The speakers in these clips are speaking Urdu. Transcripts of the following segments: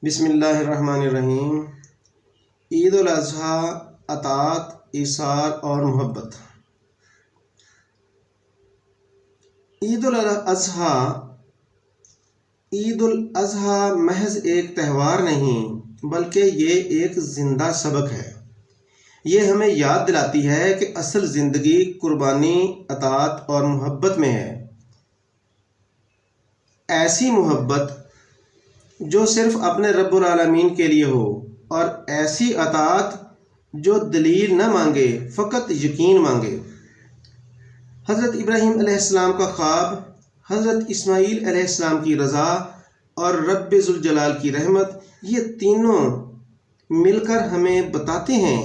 بسم اللہ الرحمن الرحیم۔ عید الاضحیٰ، اطاعت، ایثار اور محبت۔ عید الاضحیٰ محض ایک تہوار نہیں بلکہ یہ ایک زندہ سبق ہے۔ یہ ہمیں یاد دلاتی ہے کہ اصل زندگی قربانی، اطاعت اور محبت میں ہے۔ ایسی محبت جو صرف اپنے رب العالمین کے لیے ہو، اور ایسی اطاعت جو دلیل نہ مانگے، فقط یقین مانگے۔ حضرت ابراہیم علیہ السلام کا خواب، حضرت اسماعیل علیہ السلام کی رضا اور رب ذوالجلال کی رحمت، یہ تینوں مل کر ہمیں بتاتے ہیں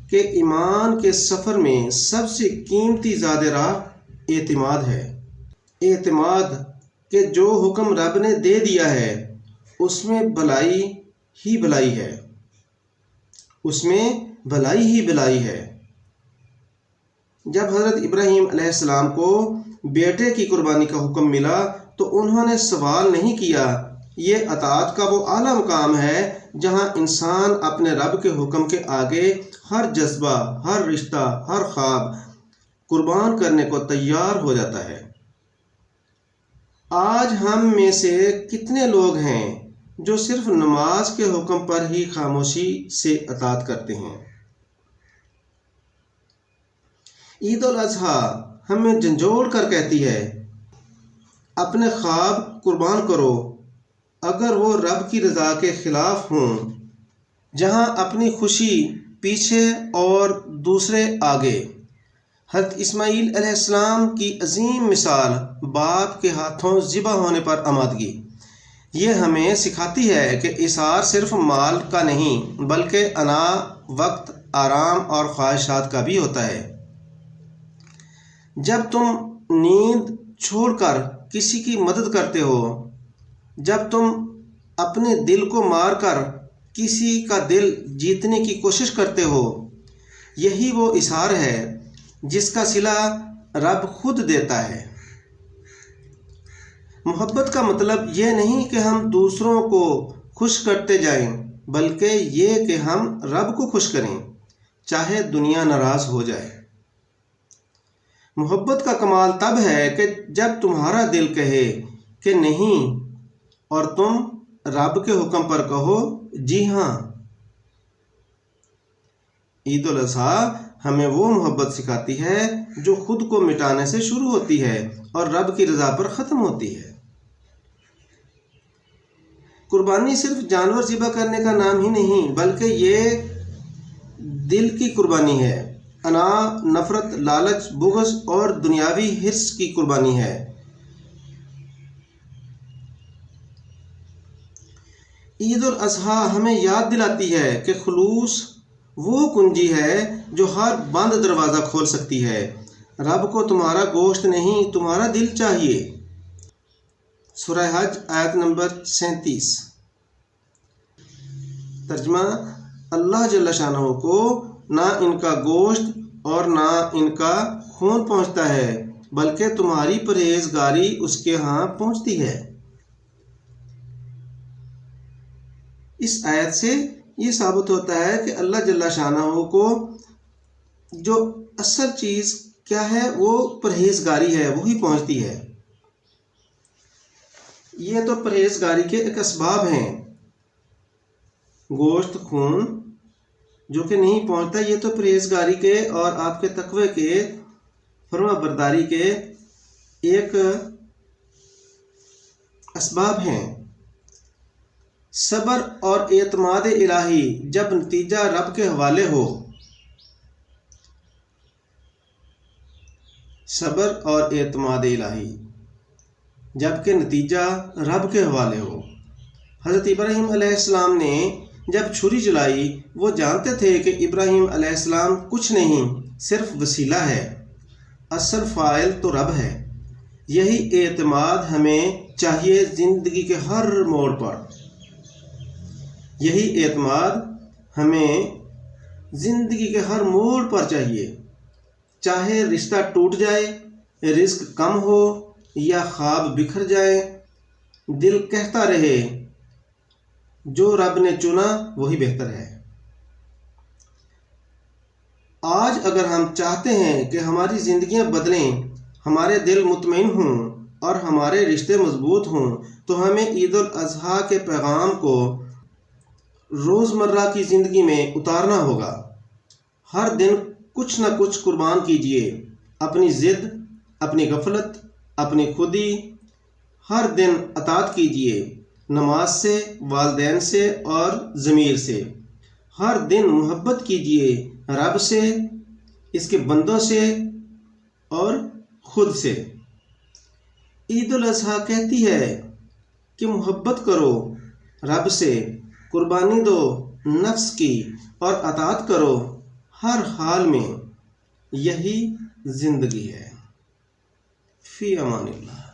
کہ ایمان کے سفر میں سب سے قیمتی زاد راہ اعتماد ہے۔ اعتماد کہ جو حکم رب نے دے دیا ہے اس میں بھلائی ہی بھلائی ہے، اس میں بھلائی ہی بھلائی ہے۔ جب حضرت ابراہیم علیہ السلام کو بیٹے کی قربانی کا حکم ملا تو انہوں نے سوال نہیں کیا۔ یہ اطاعت کا وہ اعلیٰ مقام ہے جہاں انسان اپنے رب کے حکم کے آگے ہر جذبہ، ہر رشتہ، ہر خواب قربان کرنے کو تیار ہو جاتا ہے۔ آج ہم میں سے کتنے لوگ ہیں جو صرف نماز کے حکم پر ہی خاموشی سے اطاعت کرتے ہیں؟ عید الاضحیٰ ہمیں جھنجھوڑ کر کہتی ہے، اپنے خواب قربان کرو اگر وہ رب کی رضا کے خلاف ہوں۔ جہاں اپنی خوشی پیچھے اور دوسرے آگے۔ حضرت اسماعیل علیہ السلام کی عظیم مثال، باپ کے ہاتھوں ذبح ہونے پر آمادگی، یہ ہمیں سکھاتی ہے کہ ایثار صرف مال کا نہیں بلکہ انا، وقت، آرام اور خواہشات کا بھی ہوتا ہے۔ جب تم نیند چھوڑ کر کسی کی مدد کرتے ہو، جب تم اپنے دل کو مار کر کسی کا دل جیتنے کی کوشش کرتے ہو، یہی وہ ایثار ہے جس کا صلہ رب خود دیتا ہے۔ محبت کا مطلب یہ نہیں کہ ہم دوسروں کو خوش کرتے جائیں بلکہ یہ کہ ہم رب کو خوش کریں، چاہے دنیا ناراض ہو جائے۔ محبت کا کمال تب ہے کہ جب تمہارا دل کہے کہ نہیں اور تم رب کے حکم پر کہو جی ہاں۔ عید الاضحیٰ ہمیں وہ محبت سکھاتی ہے جو خود کو مٹانے سے شروع ہوتی ہے اور رب کی رضا پر ختم ہوتی ہے۔ قربانی صرف جانور ذبح کرنے کا نام ہی نہیں بلکہ یہ دل کی قربانی ہے۔ انا، نفرت، لالچ، بغض اور دنیاوی حرص کی قربانی ہے۔ عید الاضحیٰ ہمیں یاد دلاتی ہے کہ خلوص وہ کنجی ہے جو ہر بند دروازہ کھول سکتی ہے۔ رب کو تمہارا گوشت نہیں، تمہارا دل چاہیے۔ سورہ حج آیت نمبر 37۔ ترجمہ: اللہ جل شانہ کو نہ ان کا گوشت اور نہ ان کا خون پہنچتا ہے بلکہ تمہاری پرہیزگاری اس کے ہاں پہنچتی ہے۔ اس آیت سے یہ ثابت ہوتا ہے کہ اللہ جل شانہ کو جو اصل چیز کیا ہے وہ پرہیزگاری ہے، وہی پہنچتی ہے۔ یہ تو پرہیزگاری کے ایک اسباب ہیں۔ گوشت، خون جو کہ نہیں پہنچتا، یہ تو پرہیزگاری کے اور آپ کے تقوی کے، فرما برداری کے ایک اسباب ہیں۔ صبر اور اعتماد الہی جب نتیجہ رب کے حوالے ہو، صبر اور اعتماد الہی جب کہ نتیجہ رب کے حوالے ہو۔ حضرت ابراہیم علیہ السلام نے جب چھری چلائی، وہ جانتے تھے کہ ابراہیم علیہ السلام کچھ نہیں، صرف وسیلہ ہے، اصل فاعل تو رب ہے۔ یہی اعتماد ہمیں چاہیے زندگی کے ہر موڑ پر۔ یہی اعتماد ہمیں زندگی کے ہر موڑ پر چاہیے، چاہے رشتہ ٹوٹ جائے، رزق کم ہو یا خواب بکھر جائے، دل کہتا رہے جو رب نے چنا وہی بہتر ہے۔ آج اگر ہم چاہتے ہیں کہ ہماری زندگیاں بدلیں، ہمارے دل مطمئن ہوں اور ہمارے رشتے مضبوط ہوں، تو ہمیں عید الاضحیٰ کے پیغام کو روزمرہ کی زندگی میں اتارنا ہوگا۔ ہر دن کچھ نہ کچھ قربان کیجیے، اپنی ضد، اپنی غفلت، اپنی خودی۔ ہر دن اطاعت کیجیے، نماز سے، والدین سے اور ضمیر سے۔ ہر دن محبت کیجیے، رب سے، اس کے بندوں سے اور خود سے۔ عید الاضحیٰ کہتی ہے کہ محبت کرو رب سے، قربانی دو نفس کی اور اطاعت کرو ہر حال میں۔ یہی زندگی ہے۔ فی امان اللہ۔